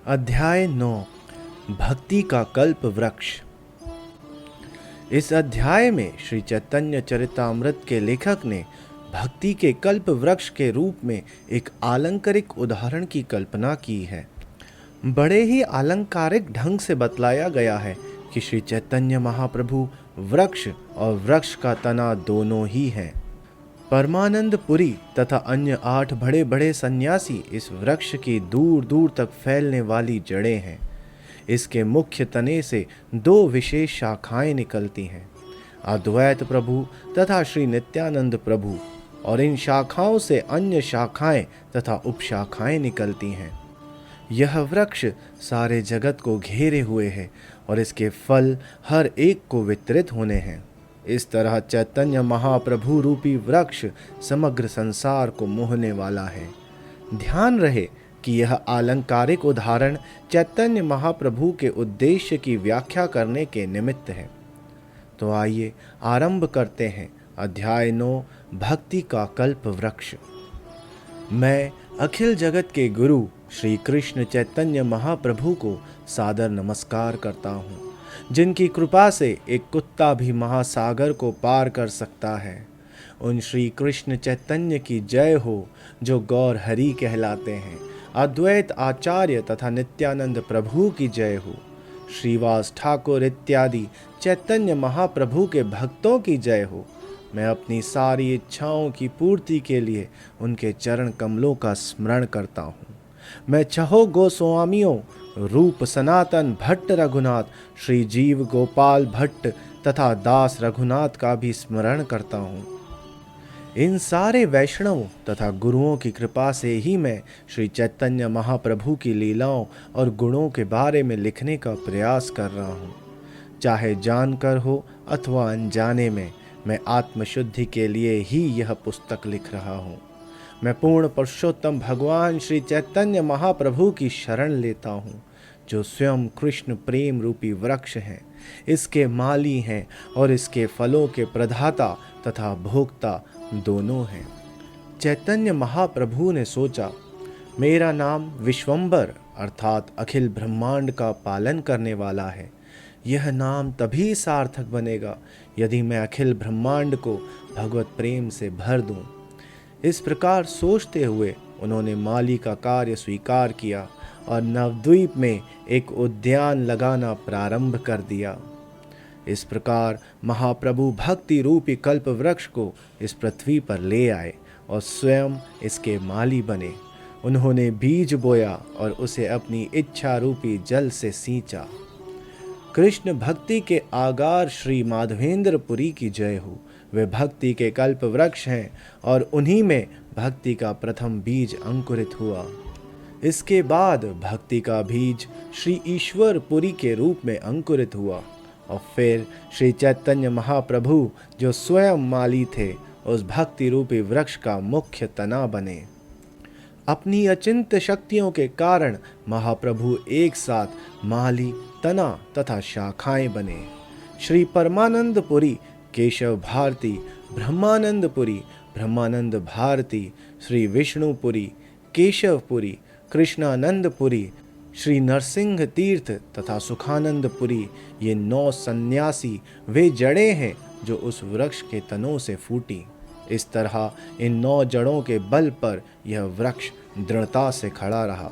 अध्याय 9 भक्ति का कल्प वृक्ष। इस अध्याय में श्री चैतन्य चरितामृत के लेखक ने भक्ति के कल्प वृक्ष के रूप में एक आलंकारिक उदाहरण की कल्पना की है। बड़े ही आलंकारिक ढंग से बतलाया गया है कि श्री चैतन्य महाप्रभु वृक्ष और वृक्ष का तना दोनों ही हैं। परमानंद पुरी तथा अन्य 8 बड़े बड़े सन्यासी इस वृक्ष की दूर दूर तक फैलने वाली जड़ें हैं। इसके मुख्य तने से 2 विशेष शाखाएं निकलती हैं, अद्वैत प्रभु तथा श्री नित्यानंद प्रभु, और इन शाखाओं से अन्य शाखाएं तथा उपशाखाएं निकलती हैं। यह वृक्ष सारे जगत को घेरे हुए है और इसके फल हर एक को वितरित होने हैं। इस तरह चैतन्य महाप्रभु रूपी वृक्ष समग्र संसार को मोहने वाला है। ध्यान रहे कि यह आलंकारिक उदाहरण चैतन्य महाप्रभु के उद्देश्य की व्याख्या करने के निमित्त है। तो आइए आरंभ करते हैं अध्याय 9 भक्ति का कल्प वृक्ष। मैं अखिल जगत के गुरु श्री कृष्ण चैतन्य महाप्रभु को सादर नमस्कार करता हूँ, जिनकी कृपा से एक कुत्ता भी महासागर को पार कर सकता है। उन श्री कृष्ण चैतन्य की जय हो जो गौर हरि कहलाते हैं। अद्वैत आचार्य तथा नित्यानंद प्रभु की जय हो। श्रीवास ठाकुर इत्यादि चैतन्य महाप्रभु के भक्तों की जय हो। मैं अपनी सारी इच्छाओं की पूर्ति के लिए उनके चरण कमलों का स्मरण करता हूँ। मैं छहो गोस्वामियों रूप सनातन भट्ट रघुनाथ, श्री जीव गोपाल भट्ट तथा दास रघुनाथ का भी स्मरण करता हूँ। इन सारे वैष्णवों तथा गुरुओं की कृपा से ही मैं श्री चैतन्य महाप्रभु की लीलाओं और गुणों के बारे में लिखने का प्रयास कर रहा हूँ। चाहे जानकर हो अथवा अनजाने में, मैं आत्मशुद्धि के लिए ही यह पुस्तक लिख रहा हूँ। मैं पूर्ण पुरुषोत्तम भगवान श्री चैतन्य महाप्रभु की शरण लेता हूँ, जो स्वयं कृष्ण प्रेम रूपी वृक्ष हैं, इसके माली हैं और इसके फलों के प्रदाता तथा भोक्ता दोनों हैं। चैतन्य महाप्रभु ने सोचा, मेरा नाम विश्वंबर अर्थात अखिल ब्रह्मांड का पालन करने वाला है। यह नाम तभी सार्थक बनेगा यदि मैं अखिल ब्रह्मांड को भगवत प्रेम से भर दूं। इस प्रकार सोचते हुए उन्होंने माली का कार्य स्वीकार किया और नवद्वीप में एक उद्यान लगाना प्रारंभ कर दिया। इस प्रकार महाप्रभु भक्ति रूपी कल्प वृक्ष को इस पृथ्वी पर ले आए और स्वयं इसके माली बने। उन्होंने बीज बोया और उसे अपनी इच्छा रूपी जल से सींचा। कृष्ण भक्ति के आगार श्री माधवेंद्र पुरी की जय हो। वे भक्ति के कल्प वृक्ष हैं और उन्हीं में भक्ति का प्रथम बीज अंकुरित हुआ। इसके बाद भक्ति का बीज श्री ईश्वर पुरी के रूप में अंकुरित हुआ और फिर श्री चैतन्य महाप्रभु जो स्वयं माली थे, उस भक्ति रूपी वृक्ष का मुख्य तना बने। अपनी अचिंत्य शक्तियों के कारण महाप्रभु एक साथ माली, तना तथा शाखाएं बने। श्री परमानंद पुरी, केशव भारती, ब्रह्मानंदपुरी, ब्रह्मानंद भारती, श्री विष्णुपुरी, केशवपुरी, कृष्णानंदपुरी, श्री नरसिंह तीर्थ तथा सुखानंदपुरी, ये 9 सन्यासी वे जड़ें हैं जो उस वृक्ष के तनों से फूटी। इस तरह इन 9 जड़ों के बल पर यह वृक्ष दृढ़ता से खड़ा रहा।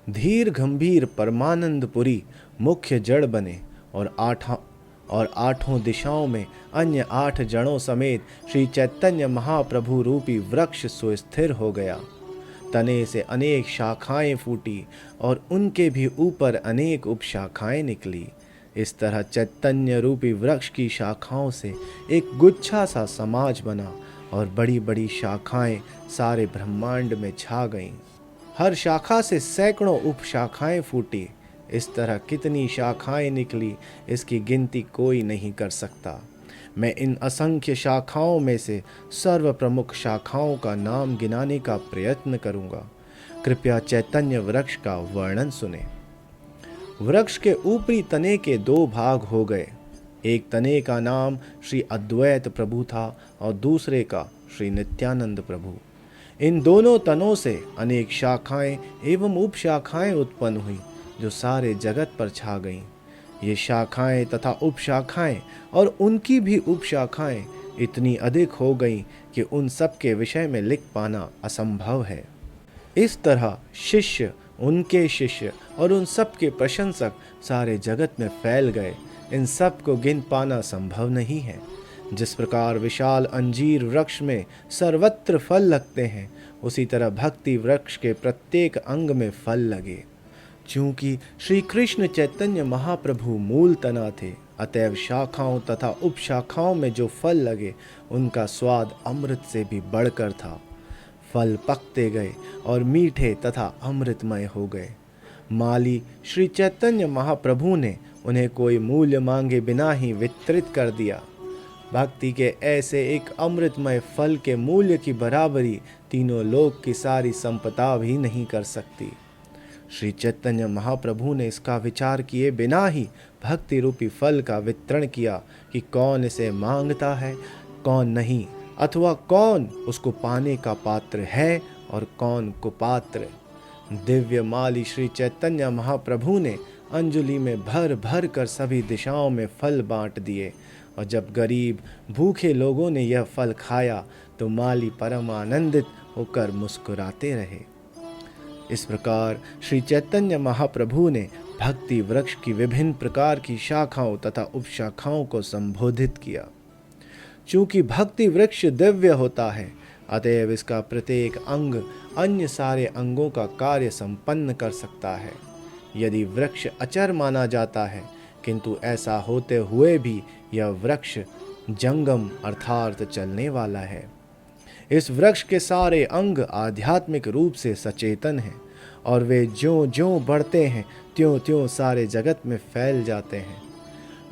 धीर गंभीर परमानंदपुरी मुख्य जड़ बने और आठों दिशाओं में अन्य 8 जड़ों समेत श्री चैतन्य महाप्रभु रूपी वृक्ष सुस्थिर हो गया। तने से अनेक शाखाएं फूटी और उनके भी ऊपर अनेक उपशाखाएं निकली। इस तरह चैतन्य रूपी वृक्ष की शाखाओं से एक गुच्छा सा समाज बना और बड़ी बड़ी शाखाएं सारे ब्रह्मांड में छा गईं। हर शाखा से सैकड़ों उपशाखाएं फूटी। इस तरह कितनी शाखाएं निकली, इसकी गिनती कोई नहीं कर सकता। मैं इन असंख्य शाखाओं में से सर्व प्रमुख शाखाओं का नाम गिनाने का प्रयत्न करूंगा। कृपया चैतन्य वृक्ष का वर्णन सुने। वृक्ष के ऊपरी तने के 2 भाग हो गए। एक तने का नाम श्री अद्वैत प्रभु था और दूसरे का श्री नित्यानंद प्रभु। इन दोनों तनों से अनेक शाखाएं एवं उपशाखाएं उत्पन्न हुई जो सारे जगत पर छा गईं। ये शाखाएं तथा उपशाखाएं और उनकी भी उपशाखाएं इतनी अधिक हो गईं कि उन सब के विषय में लिख पाना असंभव है। इस तरह शिष्य, उनके शिष्य और उन सब के प्रशंसक सारे जगत में फैल गए। इन सब को गिन पाना संभव नहीं है। जिस प्रकार विशाल अंजीर वृक्ष में सर्वत्र फल लगते हैं, उसी तरह भक्ति वृक्ष के प्रत्येक अंग में फल लगे। चूंकि श्री कृष्ण चैतन्य महाप्रभु मूल तना थे, अतएव शाखाओं तथा उपशाखाओं में जो फल लगे उनका स्वाद अमृत से भी बढ़कर था। फल पकते गए और मीठे तथा अमृतमय हो गए। माली श्री चैतन्य महाप्रभु ने उन्हें कोई मूल्य मांगे बिना ही वितरित कर दिया। भक्ति के ऐसे एक अमृतमय फल के मूल्य की बराबरी तीनों लोक की सारी संपदा भी नहीं कर सकती। श्री चैतन्य महाप्रभु ने इसका विचार किए बिना ही भक्ति रूपी फल का वितरण किया कि कौन इसे मांगता है, कौन नहीं, अथवा कौन उसको पाने का पात्र है और कौन कुपात्र। दिव्य माली श्री चैतन्य महाप्रभु ने अंजलि में भर भर कर सभी दिशाओं में फल बांट दिए, और जब गरीब भूखे लोगों ने यह फल खाया तो माली परम आनंदित होकर मुस्कुराते रहे। इस प्रकार श्री चैतन्य महाप्रभु ने भक्ति वृक्ष की विभिन्न प्रकार की शाखाओं तथा उपशाखाओं को संबोधित किया। चूंकि भक्ति वृक्ष दिव्य होता है, अतएव इसका प्रत्येक अंग अन्य सारे अंगों का कार्य संपन्न कर सकता है। यदि वृक्ष अचर माना जाता है, किंतु ऐसा होते हुए भी यह वृक्ष जंगम अर्थात चलने वाला है। इस वृक्ष के सारे अंग आध्यात्मिक रूप से सचेतन हैं, और वे ज्यों ज्यों बढ़ते हैं त्यों त्यों सारे जगत में फैल जाते हैं।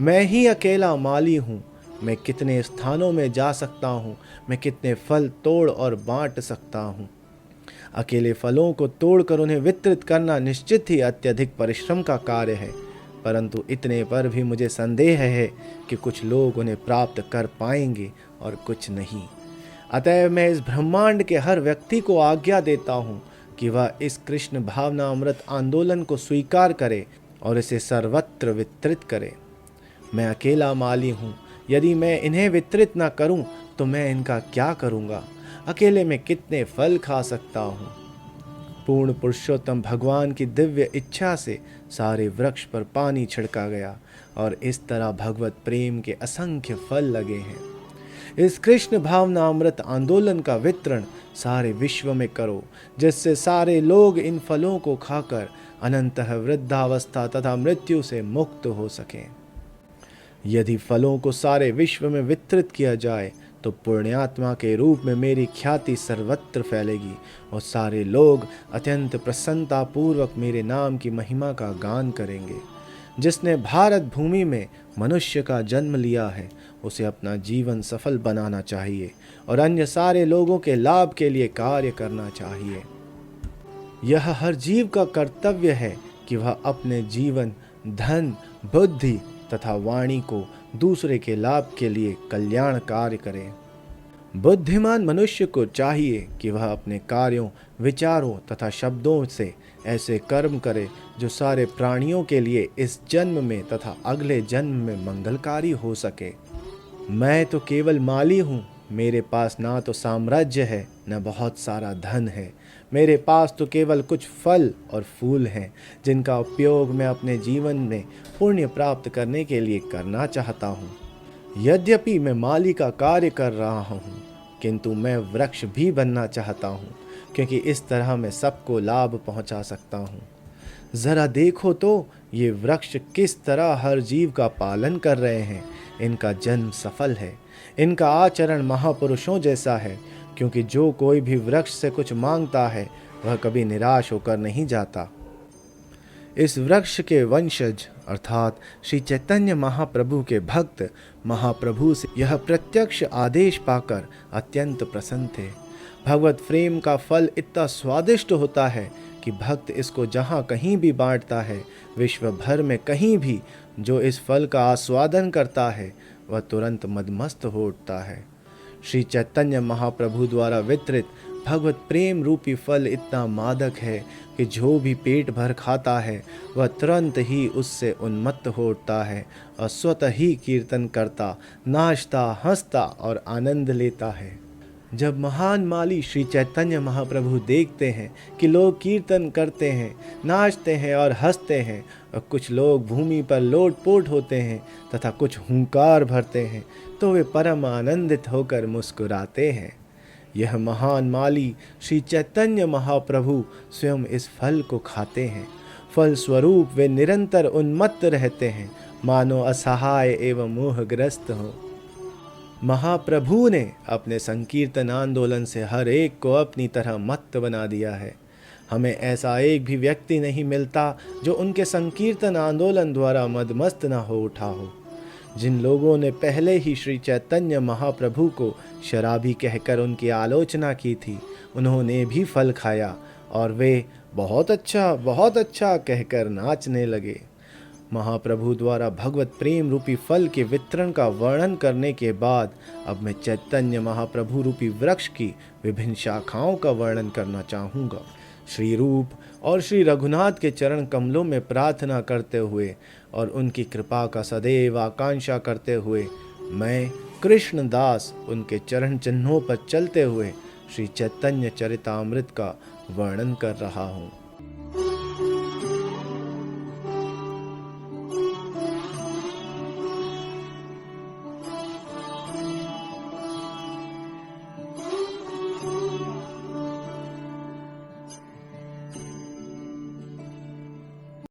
मैं ही अकेला माली हूँ, मैं कितने स्थानों में जा सकता हूँ, मैं कितने फल तोड़ और बांट सकता हूँ। अकेले फलों को तोड़कर उन्हें वितरित करना निश्चित ही अत्यधिक परिश्रम का कार्य है, परंतु इतने पर भी मुझे संदेह है कि कुछ लोग उन्हें प्राप्त कर पाएंगे और कुछ नहीं। अतएव मैं इस ब्रह्मांड के हर व्यक्ति को आज्ञा देता हूँ कि वह इस कृष्ण भावना अमृत आंदोलन को स्वीकार करे और इसे सर्वत्र वितरित करे। मैं अकेला माली हूँ, यदि मैं इन्हें वितरित न करूँ तो मैं इनका क्या करूँगा? अकेले में कितने फल खा सकता हूँ? पूर्ण पुरुषोत्तम भगवान की दिव्य इच्छा से सारे वृक्ष पर पानी छिड़का गया, और इस तरह भगवत प्रेम के असंख्य फल लगे हैं। इस कृष्ण भावना अमृत आंदोलन का वितरण सारे विश्व में करो, जिससे सारे लोग इन फलों को खाकर अनंतः वृद्धावस्था तथा मृत्यु से मुक्त हो सकें। यदि फलों को सारे विश्व में वितरित किया जाए तो पुण्यात्मा के रूप में मेरी ख्याति सर्वत्र फैलेगी, और सारे लोग अत्यंत प्रसन्नता पूर्वक मेरे नाम की महिमा का गान करेंगे। जिसने भारत भूमि में मनुष्य का जन्म लिया है, उसे अपना जीवन सफल बनाना चाहिए और अन्य सारे लोगों के लाभ के लिए कार्य करना चाहिए। यह हर जीव का कर्तव्य है कि वह अपने जीवन, धन, बुद्धि तथा वाणी को दूसरे के लाभ के लिए कल्याण कार्य करे। बुद्धिमान मनुष्य को चाहिए कि वह अपने कार्यों, विचारों तथा शब्दों से ऐसे कर्म करे जो सारे प्राणियों के लिए इस जन्म में तथा अगले जन्म में मंगलकारी हो सके। मैं तो केवल माली हूँ, मेरे पास ना तो साम्राज्य है न बहुत सारा धन है। मेरे पास तो केवल कुछ फल और फूल हैं, जिनका उपयोग मैं अपने जीवन में पुण्य प्राप्त करने के लिए करना चाहता हूँ। यद्यपि मैं माली का कार्य कर रहा हूँ, किंतु मैं वृक्ष भी बनना चाहता हूँ, क्योंकि इस तरह मैं सबको लाभ पहुँचा सकता हूँ। ज़रा देखो तो ये वृक्ष किस तरह हर जीव का पालन कर रहे हैं। इनका जन्म सफल है, इनका आचरण महापुरुषों जैसा है, क्योंकि जो कोई भी वृक्ष से कुछ मांगता है वह कभी निराश होकर नहीं जाता। इस वृक्ष के वंशज अर्थात श्री चैतन्य महाप्रभु के भक्त महाप्रभु से यह प्रत्यक्ष आदेश पाकर अत्यंत प्रसन्न थे। भगवत प्रेम का फल इतना स्वादिष्ट होता है कि भक्त इसको जहाँ कहीं भी बांटता है, विश्व भर में कहीं भी जो इस फल का आस्वादन करता है वह तुरंत मदमस्त हो उठता है। श्री चैतन्य महाप्रभु द्वारा वितरित भगवत प्रेम रूपी फल इतना मादक है कि जो भी पेट भर खाता है वह तुरंत ही उससे उन्मत्त हो उठता है और स्वतः ही कीर्तन करता, नाचता, हंसता और आनंद लेता है। जब महान माली श्री चैतन्य महाप्रभु देखते हैं कि लोग कीर्तन करते हैं, नाचते हैं और हंसते हैं और कुछ लोग भूमि पर लोटपोट होते हैं तथा कुछ हुंकार भरते हैं, तो वे परम आनंदित होकर मुस्कुराते हैं। यह महान माली श्री चैतन्य महाप्रभु स्वयं इस फल को खाते हैं। फल स्वरूप वे निरंतर उन्मत्त रहते हैं, मानो असहाय एवं मोहग्रस्त हो। महाप्रभु ने अपने संकीर्तन आंदोलन से हर एक को अपनी तरह मत्त बना दिया है। हमें ऐसा एक भी व्यक्ति नहीं मिलता जो उनके संकीर्तन आंदोलन द्वारा मदमस्त न हो उठा हो। जिन लोगों ने पहले ही श्री चैतन्य महाप्रभु को शराबी कहकर उनकी आलोचना की थी, उन्होंने भी फल खाया और वे बहुत अच्छा कहकर नाचने लगे। महाप्रभु द्वारा भगवत प्रेम रूपी फल के वितरण का वर्णन करने के बाद अब मैं चैतन्य महाप्रभु रूपी वृक्ष की विभिन्न शाखाओं का वर्णन करना चाहूँगा। श्री रूप और श्री रघुनाथ के चरण कमलों में प्रार्थना करते हुए और उनकी कृपा का सदैव आकांक्षा करते हुए मैं कृष्णदास उनके चरण चिन्हों पर चलते हुए श्री चैतन्य चरितामृत का वर्णन कर रहा हूँ।